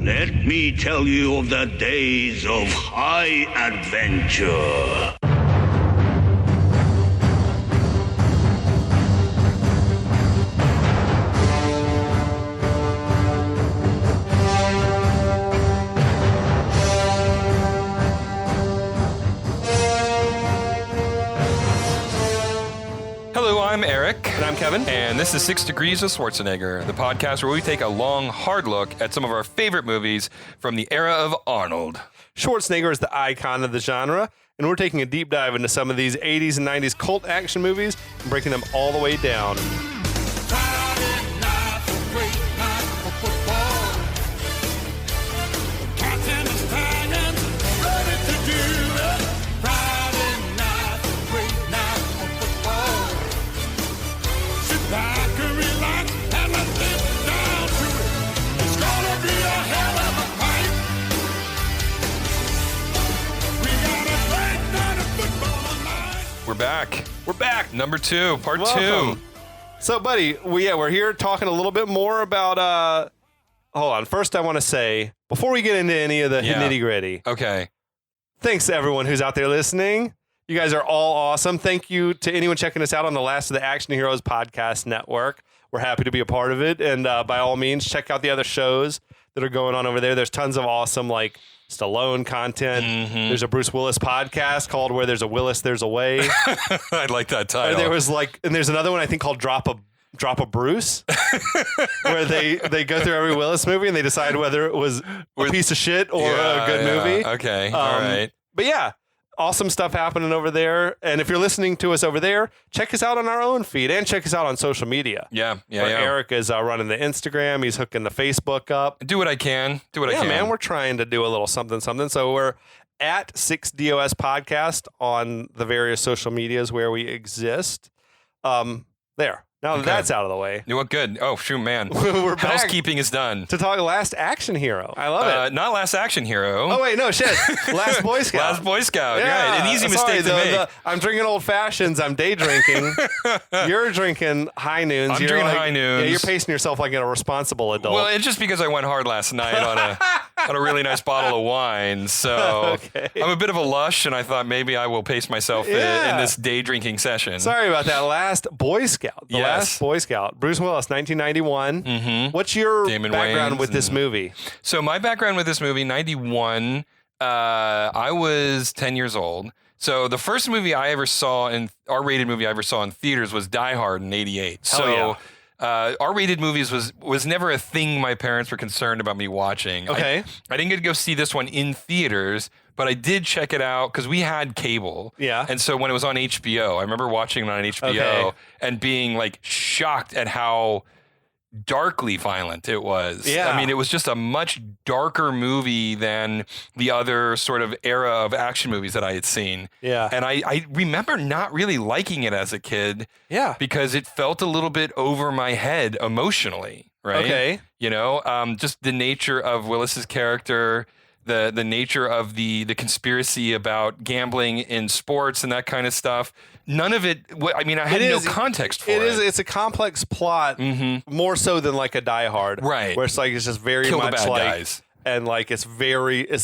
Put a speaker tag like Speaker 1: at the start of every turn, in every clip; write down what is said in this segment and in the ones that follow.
Speaker 1: Let me tell you of the days of high adventure.
Speaker 2: Hello, I'm Eric.
Speaker 3: And I'm Kevin.
Speaker 2: And this is 6 Degrees of Schwarzenegger, the podcast where we take a long, hard look at some of our favorite movies from the era of Arnold.
Speaker 3: Schwarzenegger is the icon of the genre, and we're taking a deep dive into some of these 80s and 90s cult action movies and breaking them all the way down.
Speaker 2: We're back. Number 2, part
Speaker 3: Welcome.
Speaker 2: 2.
Speaker 3: So, buddy, we're here talking a little bit more about, hold on. First, I want to say, before we get into any of the nitty gritty,
Speaker 2: Okay.
Speaker 3: thanks to everyone who's out there listening. You guys are all awesome. Thank you to anyone checking us out on the Last of the Action Heroes podcast network. We're happy to be a part of it. And by all means, check out the other shows that are going on over there. There's tons of awesome, like, Stallone content.
Speaker 2: Mm-hmm.
Speaker 3: There's a Bruce Willis podcast called Where There's a Willis, There's a Way.
Speaker 2: I like that title.
Speaker 3: There was and there's another one I think called Drop a Bruce, where they go through every Willis movie and they decide whether it was a piece of shit or a good movie.
Speaker 2: Okay, all right.
Speaker 3: But yeah, awesome stuff happening over there. And if you're listening to us over there, check us out on our own feed and check us out on social media.
Speaker 2: Yeah.
Speaker 3: Eric is running the Instagram. He's hooking the Facebook up.
Speaker 2: Do what I can. I can.
Speaker 3: Man, we're trying to do a little something. So we're at 6DOS Podcast on the various social medias where we exist. There. Now that that's out of the way.
Speaker 2: You look good. Oh, shoot, man.
Speaker 3: We're back
Speaker 2: Housekeeping is done.
Speaker 3: to talk Last Action Hero. I love it.
Speaker 2: Not Last Action Hero.
Speaker 3: Oh, wait, no, shit. Last Boy Scout.
Speaker 2: Last Boy Scout.
Speaker 3: Yeah,
Speaker 2: Right. An easy
Speaker 3: sorry,
Speaker 2: mistake to make.
Speaker 3: I'm drinking old fashions. I'm day drinking. You're drinking high noons.
Speaker 2: I'm
Speaker 3: You're
Speaker 2: drinking
Speaker 3: like,
Speaker 2: high noons.
Speaker 3: Yeah, you're pacing yourself like a responsible adult.
Speaker 2: Well, it's just because I went hard last night on a really nice bottle of wine. So
Speaker 3: Okay.
Speaker 2: I'm a bit of a lush, and I thought maybe I will pace myself in this day drinking session.
Speaker 3: Sorry about that. Last Boy Scout. The Last Boy Scout. Bruce Willis, 1991.
Speaker 2: Mm-hmm.
Speaker 3: What's your
Speaker 2: Damon
Speaker 3: background
Speaker 2: Wayans
Speaker 3: with this movie?
Speaker 2: So my background with this movie, 91, I was 10 years old. So the first movie I ever saw R-rated movie I ever saw in theaters was Die Hard in 88. So R-rated movies was never a thing my parents were concerned about me watching.
Speaker 3: Okay.
Speaker 2: I didn't get to go see this one in theaters, but I did check it out because we had cable.
Speaker 3: Yeah.
Speaker 2: And so when it was on HBO, I remember watching it on HBO and being like shocked at how darkly violent it was.
Speaker 3: Yeah.
Speaker 2: I mean, it was just a much darker movie than the other sort of era of action movies that I had seen.
Speaker 3: Yeah.
Speaker 2: And I remember not really liking it as a kid.
Speaker 3: Yeah.
Speaker 2: Because it felt a little bit over my head emotionally, right?
Speaker 3: Okay.
Speaker 2: You know, just the nature of Willis's character, the nature of the conspiracy about gambling in sports and that kind of stuff. None of it. I mean, I had no context for it.
Speaker 3: It's a complex plot, more so than like a Die Hard,
Speaker 2: right?
Speaker 3: Where it's just very
Speaker 2: Kill
Speaker 3: much
Speaker 2: the bad
Speaker 3: like,
Speaker 2: guys.
Speaker 3: And like it's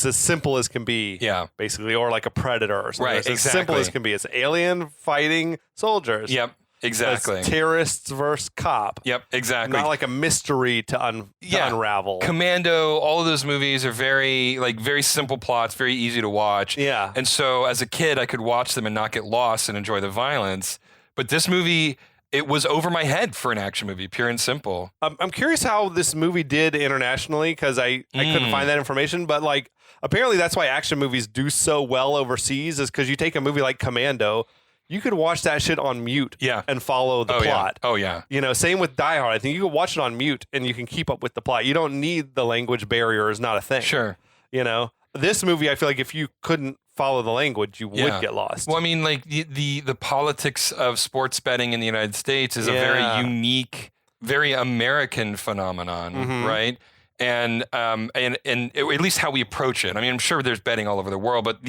Speaker 3: as simple as can be, basically, or like a Predator or something.
Speaker 2: Right,
Speaker 3: It's
Speaker 2: exactly.
Speaker 3: as simple as can be. It's alien fighting soldiers.
Speaker 2: Yep, exactly.
Speaker 3: It's terrorists versus cop.
Speaker 2: Yep, exactly.
Speaker 3: Not like a mystery to unravel.
Speaker 2: Commando, all of those movies are very simple plots, very easy to watch.
Speaker 3: Yeah.
Speaker 2: And so as a kid, I could watch them and not get lost and enjoy the violence. But this movie, it was over my head for an action movie, pure and simple.
Speaker 3: I'm curious how this movie did internationally because I couldn't find that information. But like apparently that's why action movies do so well overseas is because you take a movie like Commando, you could watch that shit on mute and follow the plot.
Speaker 2: Yeah. Oh, yeah.
Speaker 3: You know, same with Die Hard. I think you could watch it on mute and you can keep up with the plot. You don't need the language barrier is not a thing.
Speaker 2: Sure.
Speaker 3: You know, this movie, I feel like if you couldn't follow the language, you would get lost.
Speaker 2: Well, I mean, like the politics of sports betting in the United States is a very unique, very American phenomenon, right? at least how we approach it. I mean, I'm sure there's betting all over the world, but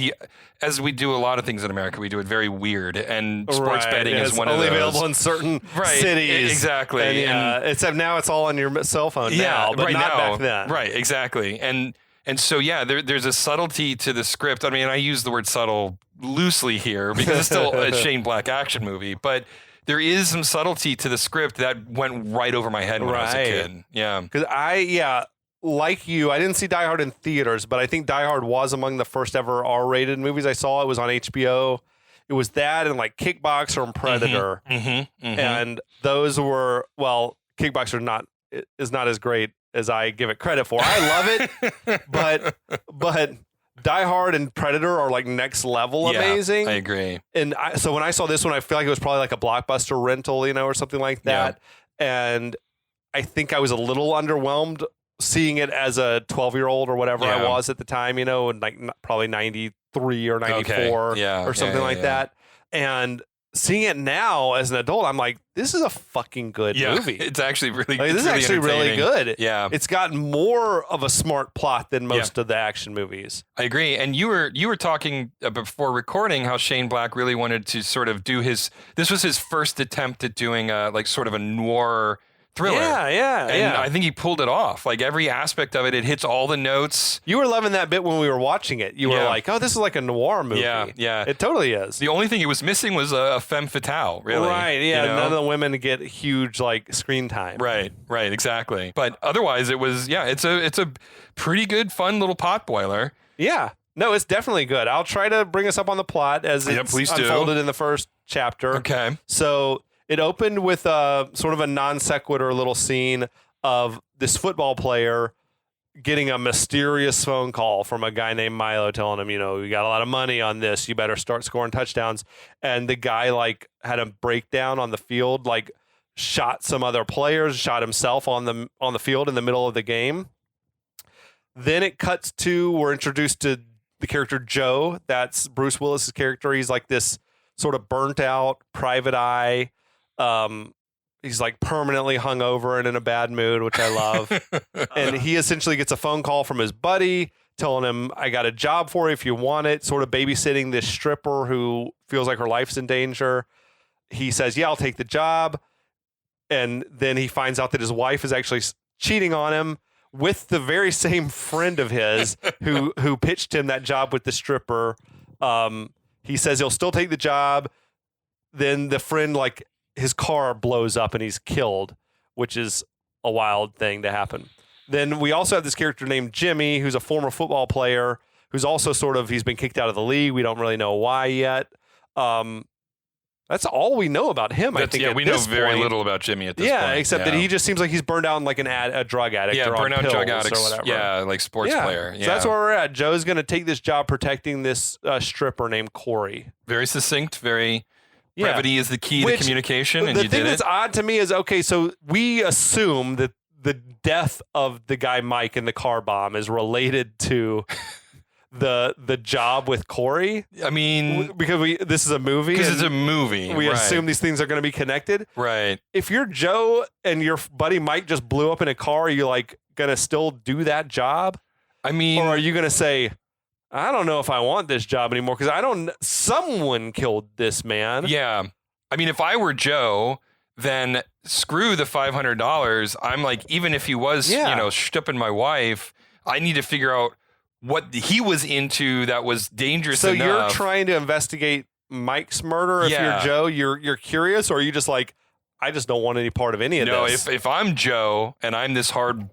Speaker 2: as we do a lot of things in America, we do it very weird. And sports betting is one of those.
Speaker 3: Only available in certain cities.
Speaker 2: Exactly.
Speaker 3: Except now it's all on your cell phone now, but not back then.
Speaker 2: Right, exactly. And so, there's a subtlety to the script. I mean, I use the word subtle loosely here because it's still a Shane Black action movie, but there is some subtlety to the script that went right over my head when I was a kid. Yeah.
Speaker 3: Because like you, I didn't see Die Hard in theaters, but I think Die Hard was among the first ever R-rated movies I saw. It was on HBO. It was that and like Kickboxer and Predator. And those were, Kickboxer is not as great as I give it credit for. I love it, but Die Hard and Predator are like next level amazing.
Speaker 2: I agree.
Speaker 3: And so when I saw this one, I feel like it was probably like a Blockbuster rental, or something like that. Yeah. And I think I was a little underwhelmed seeing it as a 12-year-old or whatever I was at the time, and like probably 93 or 94 or something like that. And seeing it now as an adult, I'm like, this is a fucking good movie.
Speaker 2: It's actually really
Speaker 3: good. This is actually really good.
Speaker 2: Yeah.
Speaker 3: It's got more of a smart plot than most of the action movies.
Speaker 2: I agree. And you were talking before recording how Shane Black really wanted to sort of do this was his first attempt at doing like sort of a noir thriller. And I think he pulled it off. Like every aspect of it hits all the notes.
Speaker 3: You were loving that bit when we were watching it. You were like, oh, this is like a noir movie.
Speaker 2: Yeah.
Speaker 3: It totally is.
Speaker 2: The only thing it was missing was a femme fatale, really.
Speaker 3: Right, yeah. None of the women get huge like screen time.
Speaker 2: Right, exactly. But otherwise it was, it's a pretty good, fun little pot boiler.
Speaker 3: Yeah. No, it's definitely good. I'll try to bring us up on the plot as it's unfolded in the first chapter.
Speaker 2: Okay.
Speaker 3: So it opened with sort of a non sequitur little scene of this football player getting a mysterious phone call from a guy named Milo telling him, you got a lot of money on this. You better start scoring touchdowns. And the guy like had a breakdown on the field, like shot some other players, shot himself on the field in the middle of the game. Then it cuts to, we're introduced to the character Joe. That's Bruce Willis's character. He's like this sort of burnt out private eye. He's like permanently hungover and in a bad mood, which I love. And he essentially gets a phone call from his buddy telling him, I got a job for you if you want it, sort of babysitting this stripper who feels like her life's in danger. He says, yeah, I'll take the job. And then he finds out that his wife is actually cheating on him with the very same friend of his who pitched him that job with the stripper. He says he'll still take the job. Then the friend, like, his car blows up and he's killed, which is a wild thing to happen. Then we also have this character named Jimmy, who's a former football player, who's also he's been kicked out of the league. We don't really know why yet. That's all we know about him, I think.
Speaker 2: Yeah, we know very little about Jimmy at this point.
Speaker 3: Yeah, except that he just seems like he's burned out like a drug addict or on pills
Speaker 2: drug addicts,
Speaker 3: or whatever.
Speaker 2: Yeah, like sports player. Yeah.
Speaker 3: So that's where we're at. Joe's going to take this job protecting this stripper named Corey.
Speaker 2: Very succinct, very... Brevity is the key to communication, and you did it.
Speaker 3: The thing that's odd to me is, so we assume that the death of the guy Mike in the car bomb is related to the job with Corey.
Speaker 2: I mean...
Speaker 3: Because this is a movie.
Speaker 2: Because it's a movie.
Speaker 3: We assume these things are going to be connected.
Speaker 2: Right.
Speaker 3: If you're Joe and your buddy Mike just blew up in a car, are you like going to still do that job?
Speaker 2: I mean...
Speaker 3: Or are you going to say... I don't know if I want this job anymore because someone killed this man.
Speaker 2: Yeah. I mean, if I were Joe, then screw the $500. I'm like, even if he was, stripping my wife, I need to figure out what he was into that was dangerous enough.
Speaker 3: So you're trying to investigate Mike's murder. If you're Joe, you're curious, or are you just like, I just don't want any part of any of this?
Speaker 2: No, if I'm Joe and I'm this hard,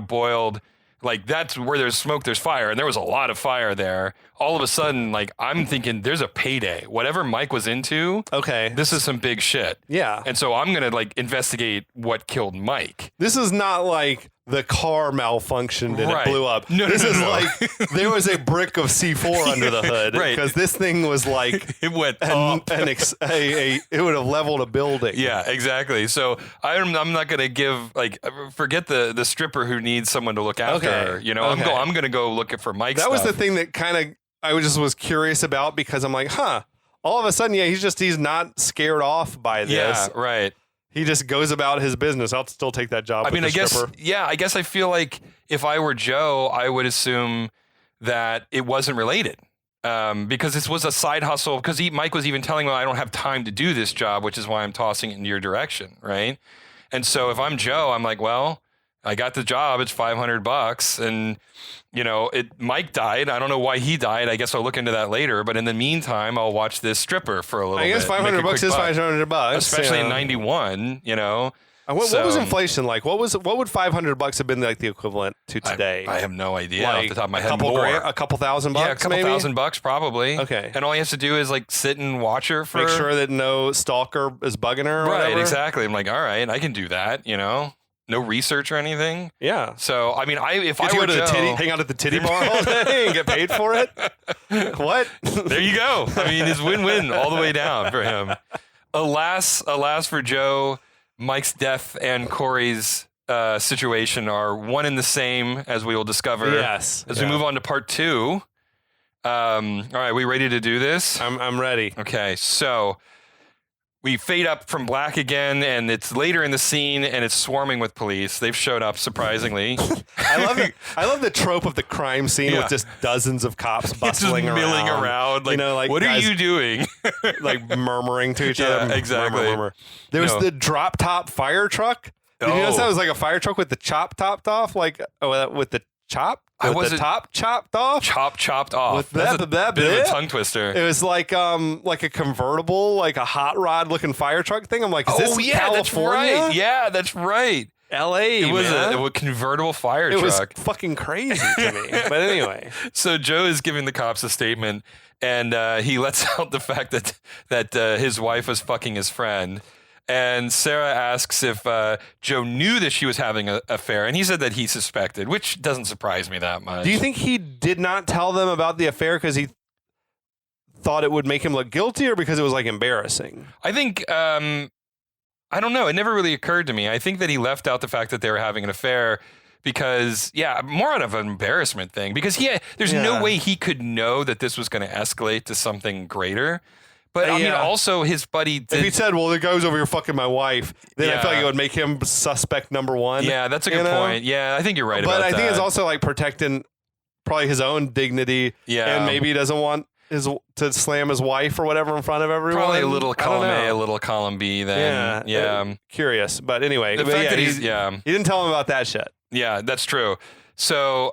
Speaker 2: boiled... Like, that's where there's smoke, there's fire. And there was a lot of fire there. All of a sudden, like, I'm thinking there's a payday. Whatever Mike was into, this is some big shit.
Speaker 3: Yeah.
Speaker 2: And so I'm going to, like, investigate what killed Mike.
Speaker 3: This is not like the car malfunctioned and it blew up.
Speaker 2: No,
Speaker 3: this is like there was a brick of C4 under the hood.
Speaker 2: Right.
Speaker 3: Because this thing was like...
Speaker 2: it went up.
Speaker 3: It would have leveled a building.
Speaker 2: Yeah, exactly. So I'm not going to give, like, forget the stripper who needs someone to look after her. I'm going to go look for Mike's
Speaker 3: That was the thing that kind of I was curious about because I'm like, all of a sudden, he's not scared off by this.
Speaker 2: Yeah, right.
Speaker 3: He just goes about his business. I'll still take that job.
Speaker 2: I mean, I guess I feel like if I were Joe, I would assume that it wasn't related. Because this was a side hustle. Because Mike was even telling me, I don't have time to do this job, which is why I'm tossing it in your direction, right? And so if I'm Joe, I'm like, well, I got the job. It's $500, and Mike died. I don't know why he died. I guess I'll look into that later. But in the meantime, I'll watch this stripper for a little bit.
Speaker 3: I guess $500 is $500,
Speaker 2: especially in '91.
Speaker 3: What was inflation like? What would $500 have been like the equivalent to today?
Speaker 2: I have no idea off the top of my head.
Speaker 3: A couple $1,000
Speaker 2: Yeah, a couple
Speaker 3: maybe?
Speaker 2: $1,000 probably.
Speaker 3: Okay.
Speaker 2: And all he has to do is like sit and watch her for.
Speaker 3: Make sure that no stalker is bugging her. Or
Speaker 2: right.
Speaker 3: whatever.
Speaker 2: Exactly. I'm like, all right, I can do that. No rereach or anything.
Speaker 3: Yeah.
Speaker 2: So I mean, if I were
Speaker 3: go to the hang out at the titty bar all day and get paid for it. What?
Speaker 2: There you go. I mean, it's win-win all the way down for him. Alas for Joe, Mike's death and Corey's situation are one and the same, as we will discover.
Speaker 3: Yes.
Speaker 2: As we move on to part 2. All right, we ready to do this?
Speaker 3: I'm ready.
Speaker 2: Okay, so we fade up from black again, and it's later in the scene, and it's swarming with police. They've showed up, surprisingly.
Speaker 3: I love the trope of the crime scene with just dozens of cops bustling
Speaker 2: just milling around. Like, what are you doing?
Speaker 3: Like murmuring to each other.
Speaker 2: Exactly.
Speaker 3: Murmur. There was the drop top fire truck. Did you notice that was like a fire truck with the chop topped off? With the chop? With the top chopped off?
Speaker 2: Chopped off.
Speaker 3: With
Speaker 2: That's a bit of a tongue twister.
Speaker 3: It was like a convertible, like a hot rod looking fire truck thing. I'm like, is this California?
Speaker 2: That's right. Yeah, that's right.
Speaker 3: L.A.
Speaker 2: It was a convertible fire truck.
Speaker 3: It was fucking crazy to me. But anyway.
Speaker 2: So Joe is giving the cops a statement, and he lets out the fact that his wife was fucking his friend. And Sarah asks if Joe knew that she was having an affair, and he said that he suspected, which doesn't surprise me that much.
Speaker 3: Do you think he did not tell them about the affair because he thought it would make him look guilty, or because it was like embarrassing?
Speaker 2: I think I don't know. It never really occurred to me. I think that he left out the fact that they were having an affair because, more out of an embarrassment thing. Because there's no way he could know that this was going to escalate to something greater. But I mean, also his buddy did.
Speaker 3: If he said, well, the guy was over here fucking my wife, then I feel like it would make him suspect number one.
Speaker 2: Yeah, that's a good point. Yeah, I think you're right about that.
Speaker 3: But I think it's also like protecting probably his own dignity. Yeah. And maybe he doesn't want to slam his wife or whatever in front of everyone.
Speaker 2: Probably a little column A, a little column B then. Yeah.
Speaker 3: I'm curious. But anyway.
Speaker 2: The fact that he
Speaker 3: didn't tell him about that shit.
Speaker 2: Yeah, that's true. So,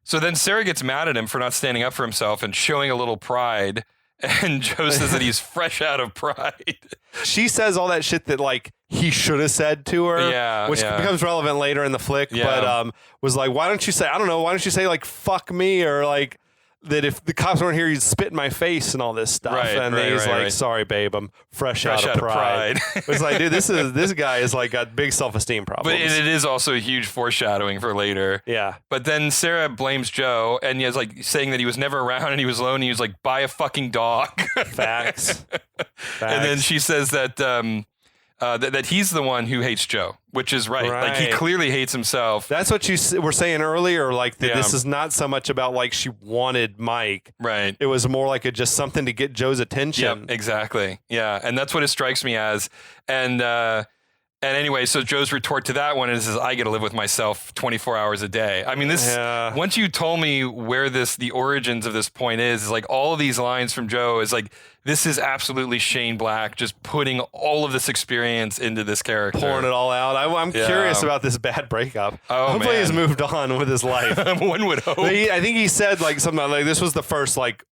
Speaker 2: so then Sarah gets mad at him for not standing up for himself and showing a little pride. And Joe says that he's fresh out of pride.
Speaker 3: She says all that shit that like he should have said to her, which becomes relevant later in the flick. But was like, why don't you say like fuck me, or like that if the cops weren't here, you'd spit in my face and all this stuff. And he's like, sorry, babe, I'm fresh out of pride. It's like, dude, this guy is like got big self-esteem problems.
Speaker 2: But it is also a huge foreshadowing for later.
Speaker 3: Yeah.
Speaker 2: But then Sarah blames Joe, and he's like saying that he was never around and he was alone. And he was like, buy a fucking dog.
Speaker 3: Facts.
Speaker 2: And then she says that that he's the one who hates Joe, which is right. Like he clearly hates himself.
Speaker 3: That's what you were saying earlier. Like that this is not so much about like she wanted Mike.
Speaker 2: Right.
Speaker 3: It was more like just something to get Joe's attention.
Speaker 2: Yep, exactly. Yeah. And that's what it strikes me as. And anyway, so Joe's retort to that one is I get to live with myself 24 hours a day. I mean, this, once you told me where the origins of this point is like all of these lines from Joe is like, this is absolutely Shane Black just putting all of this experience into this character.
Speaker 3: Pouring it all out. I'm curious about this bad breakup. Hopefully he's moved on with his life.
Speaker 2: One would hope.
Speaker 3: I think he said like something like this was the first like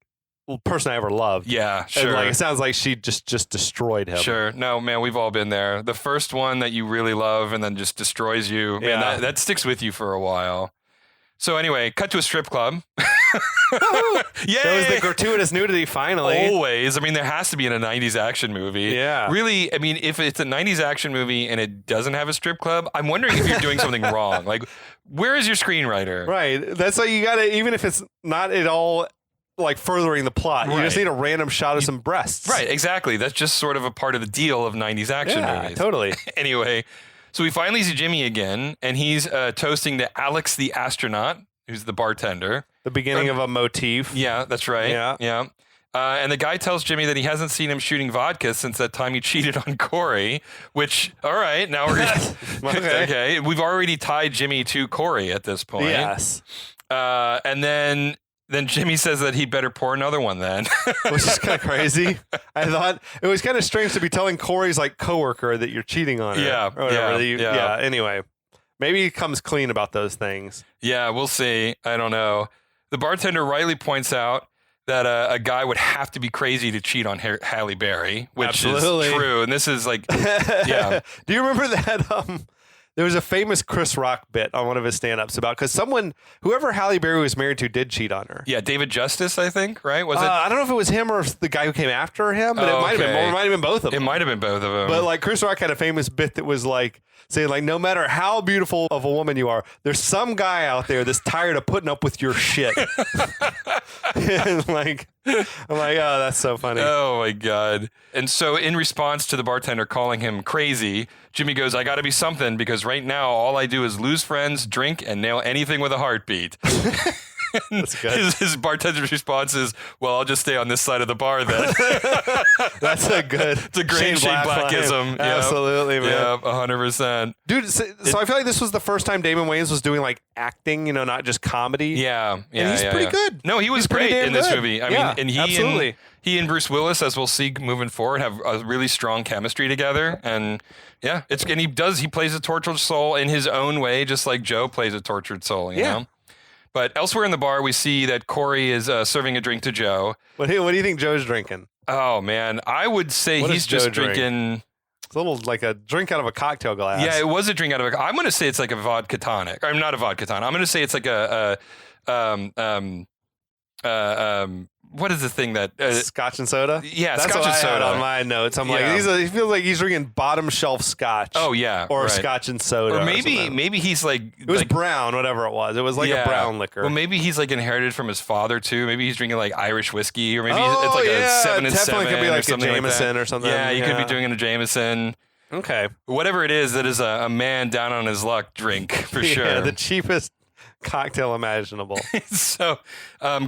Speaker 3: person I ever loved.
Speaker 2: Yeah, sure.
Speaker 3: And like it sounds like she just destroyed him.
Speaker 2: Sure. No, man, we've all been there. The first one that you really love and then just destroys you. Man, that sticks with you for a while. So anyway, cut to a strip club.
Speaker 3: Yeah, that was the gratuitous nudity finally.
Speaker 2: Always. I mean, there has to be in a 90s action movie.
Speaker 3: Yeah.
Speaker 2: Really, I mean, if it's a 90s action movie and it doesn't have a strip club, I'm wondering if you're doing something wrong. Like, where is your screenwriter?
Speaker 3: Right. That's why you got to, even if it's not at all like furthering the plot, you just need a random shot of some breasts.
Speaker 2: Right, exactly. That's just sort of a part of the deal of 90s action movies.
Speaker 3: Totally.
Speaker 2: Anyway, so we finally see Jimmy again, and he's toasting to Alex the astronaut, who's the bartender.
Speaker 3: The beginning of a motif.
Speaker 2: Yeah, that's right. Yeah. And the guy tells Jimmy that he hasn't seen him shooting vodka since that time he cheated on Corey, which, all right, now we're okay. We've already tied Jimmy to Corey at this point.
Speaker 3: Yes.
Speaker 2: And then Jimmy says that he'd better pour another one then.
Speaker 3: Which is kind of crazy. I thought it was kind of strange to be telling Corey's like coworker that you're cheating on her.
Speaker 2: Yeah.
Speaker 3: Or whatever.
Speaker 2: Yeah.
Speaker 3: Anyway, maybe he comes clean about those things.
Speaker 2: Yeah, we'll see. I don't know. The bartender rightly points out that a guy would have to be crazy to cheat on Halle Berry, which
Speaker 3: Absolutely.
Speaker 2: is true. And this is like, yeah.
Speaker 3: Do you remember that? There was a famous Chris Rock bit on one of his stand-ups about because whoever Halle Berry was married to did cheat on her.
Speaker 2: Yeah, David Justice, I think, right? Was it?
Speaker 3: I don't know if it was him or the guy who came after him, but it might have been. Or it might have been both of them.
Speaker 2: It might have been both of them.
Speaker 3: But like Chris Rock had a famous bit that was like saying like, no matter how beautiful of a woman you are, there's some guy out there that's tired of putting up with your shit. And like, I'm like, oh, that's so funny.
Speaker 2: Oh my God. And so in response to the bartender calling him crazy, Jimmy goes, I got to be something because right now all I do is lose friends, drink, and nail anything with a heartbeat.
Speaker 3: That's good.
Speaker 2: His bartender's response is, well, I'll just stay on this side of the bar then.
Speaker 3: That's a good.
Speaker 2: It's a great Shane Blackism.
Speaker 3: Line. Absolutely, man.
Speaker 2: Yeah, 100%.
Speaker 3: Dude, so I feel like this was the first time Damon Wayans was doing like acting, not just comedy.
Speaker 2: Yeah.
Speaker 3: And he's pretty good.
Speaker 2: No, he was great in this movie. I mean, and he and Bruce Willis, as we'll see moving forward, have a really strong chemistry together. And yeah, he plays a tortured soul in his own way, just like Joe plays a tortured soul, you know? But elsewhere in the bar, we see that Corey is serving a drink to Joe.
Speaker 3: What do you think Joe's drinking?
Speaker 2: Oh, man. I would say he's just drinking...
Speaker 3: It's a little like a drink out of a cocktail glass.
Speaker 2: Yeah, it was a drink out of a... I'm going to say it's like a vodka tonic. I'm not a vodka tonic. I'm going to say it's like what is the thing that...
Speaker 3: Scotch and soda?
Speaker 2: Yeah,
Speaker 3: That's
Speaker 2: Scotch and soda.
Speaker 3: on my notes. I'm like, he feels like he's drinking bottom shelf Scotch.
Speaker 2: Oh, yeah.
Speaker 3: Or Scotch and soda.
Speaker 2: Or maybe he's like...
Speaker 3: It was brown, whatever it was. It was like a brown liquor.
Speaker 2: Well, maybe he's like inherited from his father, too. Maybe he's drinking like Irish whiskey, or maybe it's like a 7 and 7
Speaker 3: definitely could be like a Jameson
Speaker 2: like
Speaker 3: or something.
Speaker 2: Yeah, you could be doing a Jameson.
Speaker 3: Okay.
Speaker 2: Whatever it is, that is a man down on his luck drink, for sure.
Speaker 3: Yeah, the cheapest cocktail imaginable.
Speaker 2: So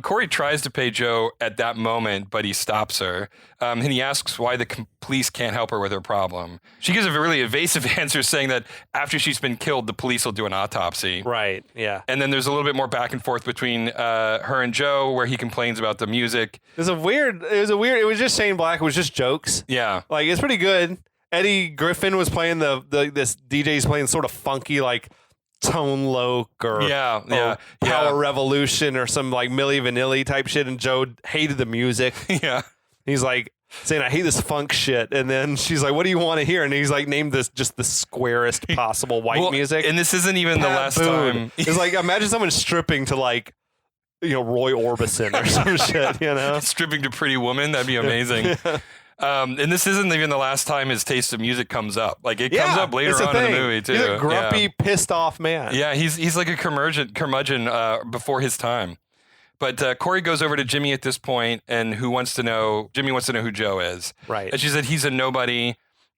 Speaker 2: Corey tries to pay Joe at that moment, but he stops her. And he asks why the police can't help her with her problem. She gives a really evasive answer saying that after she's been killed, the police will do an autopsy.
Speaker 3: Right, yeah.
Speaker 2: And then there's a little bit more back and forth between her and Joe where he complains about the music.
Speaker 3: It was just Shane Black. It was just jokes.
Speaker 2: Yeah.
Speaker 3: Like, it's pretty good. Eddie Griffin was playing this DJ's playing sort of funky, like, Tone Loc or Power Revolution or some like Milli Vanilli type shit, and Joe hated the music.
Speaker 2: Yeah,
Speaker 3: he's like saying, "I hate this funk shit," and then she's like, "What do you want to hear?" And he's like, "Named this just the squarest possible white music."
Speaker 2: And this isn't even the last time.
Speaker 3: It's like, imagine someone stripping to like, Roy Orbison or some shit.
Speaker 2: Stripping to Pretty Woman, that'd be amazing. Yeah. And this isn't even the last time his taste of music comes up. Like it comes up later on in the movie too.
Speaker 3: He's a grumpy, pissed off man.
Speaker 2: Yeah, he's like a curmudgeon before his time. But Corey goes over to Jimmy at this point, and Jimmy wants to know who Joe is.
Speaker 3: Right.
Speaker 2: And she said he's a nobody.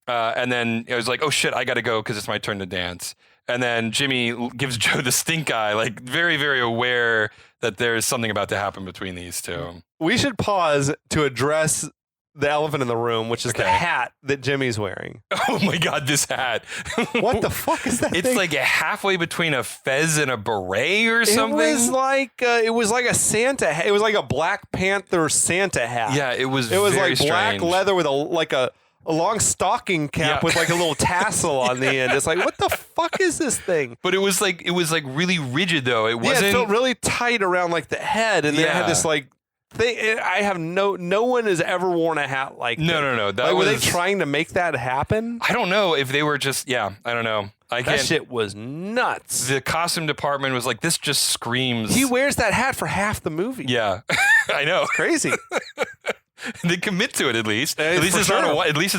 Speaker 2: And then it was like, oh shit, I got to go because it's my turn to dance. And then Jimmy gives Joe the stink eye, like very, very aware that there's something about to happen between these two.
Speaker 3: We should pause to address the elephant in the room, which is the hat that Jimmy's wearing.
Speaker 2: Oh my God, this hat.
Speaker 3: What the fuck is that
Speaker 2: It's
Speaker 3: thing?
Speaker 2: like halfway between a fez and a beret or something.
Speaker 3: It was like a Santa hat. It was like a Black Panther Santa hat.
Speaker 2: Yeah, it was
Speaker 3: very
Speaker 2: like
Speaker 3: strange. Black leather with a long stocking cap with like a little tassel on the end. It's like, what the fuck is this thing?
Speaker 2: But it was like really rigid though. It wasn't.
Speaker 3: Yeah, it felt really tight around like the head, and then it had this like thing. I have no one has ever worn a hat like that.
Speaker 2: No.
Speaker 3: Were they trying to make that happen?
Speaker 2: I don't know if they were just. Yeah, I don't know.
Speaker 3: That shit was nuts.
Speaker 2: The costume department was like, this just screams.
Speaker 3: He wears that hat for half the movie.
Speaker 2: Yeah, I know.
Speaker 3: It's crazy.
Speaker 2: They commit to it at least. At least it's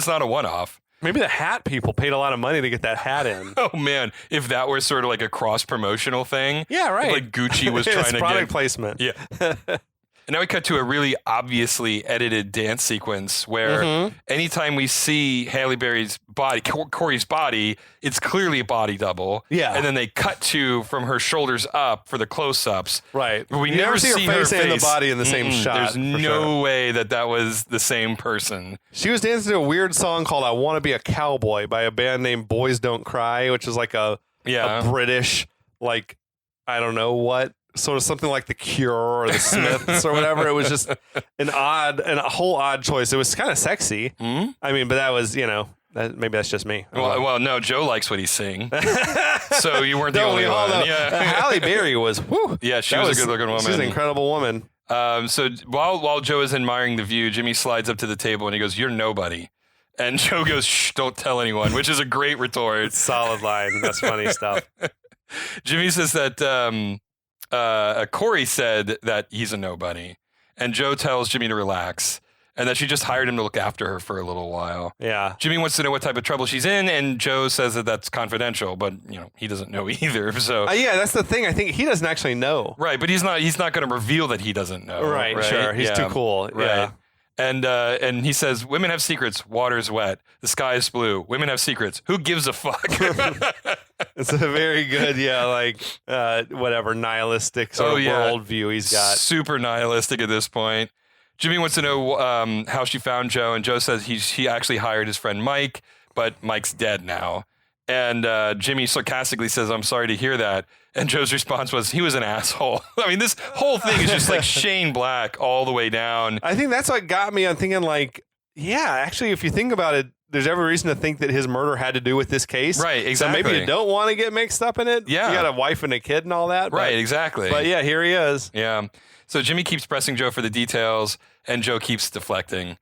Speaker 2: not a one-off.
Speaker 3: Maybe the hat people paid a lot of money to get that hat in.
Speaker 2: Oh man, if that were sort of like a cross-promotional thing.
Speaker 3: Yeah, right.
Speaker 2: Like Gucci was trying to
Speaker 3: product placement.
Speaker 2: Yeah. And now we cut to a really obviously edited dance sequence where anytime we see Halle Berry's body, Corey's body, it's clearly a body double.
Speaker 3: Yeah.
Speaker 2: And then they cut to from her shoulders up for the close-ups.
Speaker 3: Right.
Speaker 2: But we
Speaker 3: You
Speaker 2: never see her face
Speaker 3: and the body in the same shot.
Speaker 2: There's no way that was the same person.
Speaker 3: She was dancing to a weird song called "I Want to Be a Cowboy" by a band named Boys Don't Cry, which is like a British, like, I don't know what, sort of something like The Cure or the Smiths or whatever. It was just a whole odd choice. It was kind of sexy. Mm-hmm. I mean, but that was, maybe that's just me.
Speaker 2: Well, no, Joe likes what he's saying. So you weren't the only one.
Speaker 3: Halle Berry was, whew.
Speaker 2: Yeah, she was a good-looking woman.
Speaker 3: She's an incredible woman.
Speaker 2: So while Joe is admiring the view, Jimmy slides up to the table and he goes, "You're nobody." And Joe goes, "Shh, don't tell anyone," which is a great retort.
Speaker 3: It's solid line. That's funny stuff.
Speaker 2: Jimmy says that Corey said that he's a nobody. And Joe tells Jimmy to relax and that she just hired him to look after her for a little while.
Speaker 3: Yeah.
Speaker 2: Jimmy wants to know what type of trouble she's in, and Joe says that that's confidential, but he doesn't know either. So
Speaker 3: yeah, that's the thing. I think he doesn't actually know.
Speaker 2: Right, but he's not going to reveal that he doesn't know.
Speaker 3: Right? Sure. He's too cool.
Speaker 2: Right.
Speaker 3: Yeah.
Speaker 2: And he says, "Women have secrets. Water's wet. The sky is blue. Women have secrets. Who gives a fuck?"
Speaker 3: It's a very good, whatever nihilistic sort of worldview he's got.
Speaker 2: Super nihilistic at this point. Jimmy wants to know how she found Joe, and Joe says he actually hired his friend Mike, but Mike's dead now. And Jimmy sarcastically says, "I'm sorry to hear that." And Joe's response was, "He was an asshole." I mean, this whole thing is just like Shane Black all the way down.
Speaker 3: I think that's what got me on thinking, like, yeah, actually, if you think about it, there's every reason to think that his murder had to do with this case.
Speaker 2: Right, exactly.
Speaker 3: So maybe you don't want to get mixed up in it.
Speaker 2: Yeah.
Speaker 3: You got a wife and a kid and all that.
Speaker 2: Right, exactly.
Speaker 3: But yeah, here he is.
Speaker 2: Yeah. So Jimmy keeps pressing Joe for the details, and Joe keeps deflecting.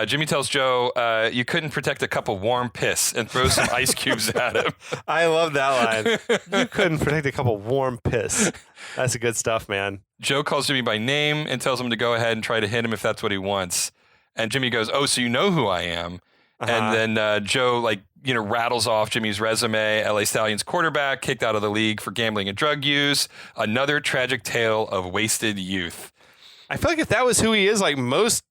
Speaker 2: Jimmy tells Joe, "You couldn't protect a cup of warm piss," and throws some ice cubes at him.
Speaker 3: I love that line. You couldn't protect a cup of warm piss. That's good stuff, man.
Speaker 2: Joe calls Jimmy by name and tells him to go ahead and try to hit him if that's what he wants. And Jimmy goes, "Oh, so you know who I am?" And then Joe, rattles off Jimmy's resume. LA Stallions quarterback, kicked out of the league for gambling and drug use. Another tragic tale of wasted youth.
Speaker 3: I feel like if that was who he is, like most,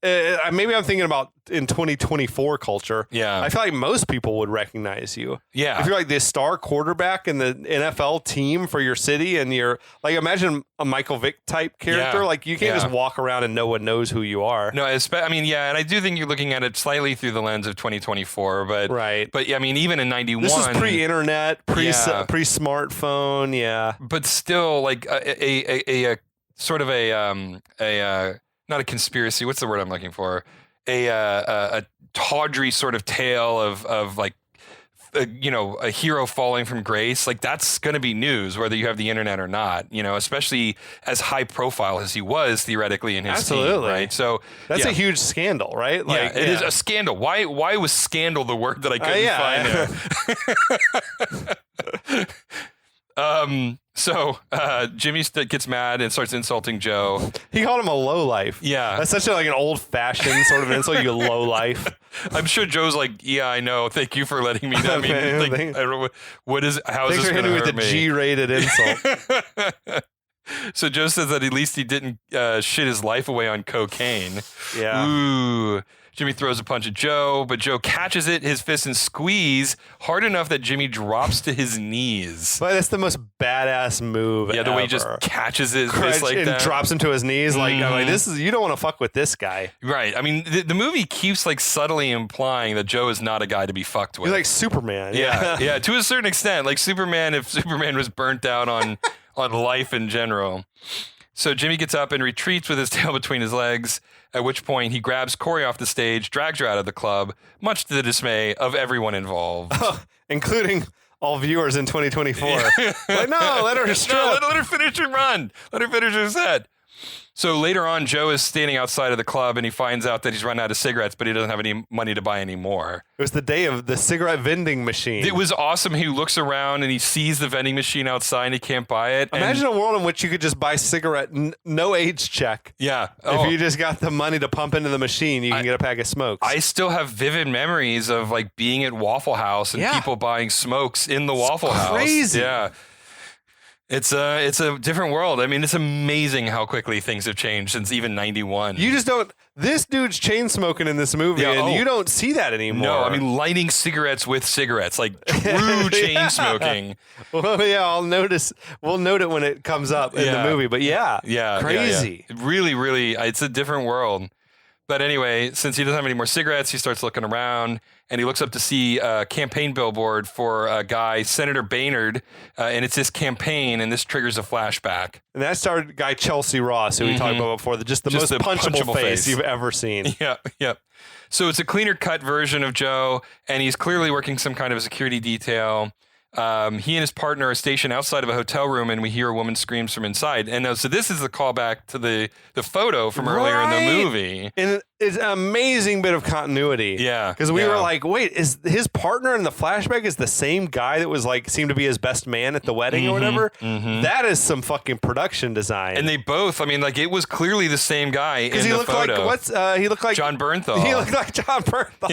Speaker 3: maybe I'm thinking about in 2024 culture.
Speaker 2: Yeah.
Speaker 3: I feel like most people would recognize you.
Speaker 2: Yeah.
Speaker 3: If you're like this star quarterback in the NFL team for your city and you're like, imagine a Michael Vick type character.
Speaker 2: Yeah.
Speaker 3: Like you can't just walk around and no one knows who you are.
Speaker 2: No, and I do think you're looking at it slightly through the lens of 2024, but
Speaker 3: right.
Speaker 2: But I mean, even in 91,
Speaker 3: this is pre-internet, pre-smartphone. Yeah.
Speaker 2: But still like a sort of a not a conspiracy. What's the word I'm looking for? A tawdry sort of tale of like, a hero falling from grace. Like that's going to be news, whether you have the internet or not. Especially as high profile as he was theoretically in his team, right? So
Speaker 3: that's a huge scandal, right?
Speaker 2: Like it is a scandal. Why was scandal the word that I couldn't find there? So Jimmy gets mad and starts insulting Joe.
Speaker 3: He called him a lowlife.
Speaker 2: Yeah.
Speaker 3: That's such an old-fashioned sort of insult, you lowlife.
Speaker 2: I'm sure Joe's like, "Yeah, I know. Thank you for letting me know." I mean, I don't know, how is this going to hurt me?
Speaker 3: Thanks for hitting me with the G-rated insult.
Speaker 2: So Joe says that at least he didn't shit his life away on cocaine.
Speaker 3: Yeah.
Speaker 2: Ooh. Jimmy throws a punch at Joe, but Joe catches it, his fist, and squeeze hard enough that Jimmy drops to his knees.
Speaker 3: But that's the most badass move
Speaker 2: the way he just catches his fist like
Speaker 3: and
Speaker 2: that.
Speaker 3: Drops him to his knees. Like, I'm like, you don't want to fuck with this guy.
Speaker 2: Right. I mean, the movie keeps like subtly implying that Joe is not a guy to be fucked with.
Speaker 3: He's like Superman.
Speaker 2: Yeah. Yeah. To a certain extent, like Superman, if Superman was burnt out on life in general. So Jimmy gets up and retreats with his tail between his legs, at which point he grabs Corey off the stage, drags her out of the club, much to the dismay of everyone involved.
Speaker 3: Including all viewers in 2024. Like, no, let her strip.
Speaker 2: No, let her finish her run. Let her finish her set. So later on, Joe is standing outside of the club and he finds out that he's run out of cigarettes, but he doesn't have any money to buy any more.
Speaker 3: It was the day of the cigarette vending machine.
Speaker 2: It was awesome. He looks around and he sees the vending machine outside and he can't buy it.
Speaker 3: Imagine a world in which you could just buy cigarette, no age check.
Speaker 2: Yeah.
Speaker 3: If you just got the money to pump into the machine, you can get a pack of smokes.
Speaker 2: I still have vivid memories of like being at Waffle House and people buying smokes in the Waffle House.
Speaker 3: Crazy.
Speaker 2: Yeah. It's a different world. I mean, it's amazing how quickly things have changed since even 91.
Speaker 3: You just don't. This dude's chain smoking in this movie, and you don't see that anymore.
Speaker 2: No, I mean lighting cigarettes with cigarettes, like true chain smoking.
Speaker 3: Well, yeah, we'll note it when it comes up in the movie. But crazy.
Speaker 2: Yeah. Really, really, it's a different world. But anyway, since he doesn't have any more cigarettes, he starts looking around, and he looks up to see a campaign billboard for a guy, Senator Boehner, and it's his campaign, and this triggers a flashback. And
Speaker 3: that started guy Chelsea Ross, who we talked about before, just the most punchable face you've ever seen.
Speaker 2: Yeah. So it's a cleaner cut version of Joe, and he's clearly working some kind of a security detail. He and his partner are stationed outside of a hotel room, and we hear a woman screams from inside. And so this is the callback to the photo from earlier in the movie.
Speaker 3: And it's an amazing bit of continuity.
Speaker 2: Yeah.
Speaker 3: Because we were like, wait, is his partner in the flashback is the same guy that was like, seemed to be his best man at the wedding or whatever? Mm-hmm. That is some fucking production design.
Speaker 2: And they both, I mean, like, it was clearly the same guy in the photo.
Speaker 3: He looked like
Speaker 2: John Bernthal.
Speaker 3: He looked like John Bernthal.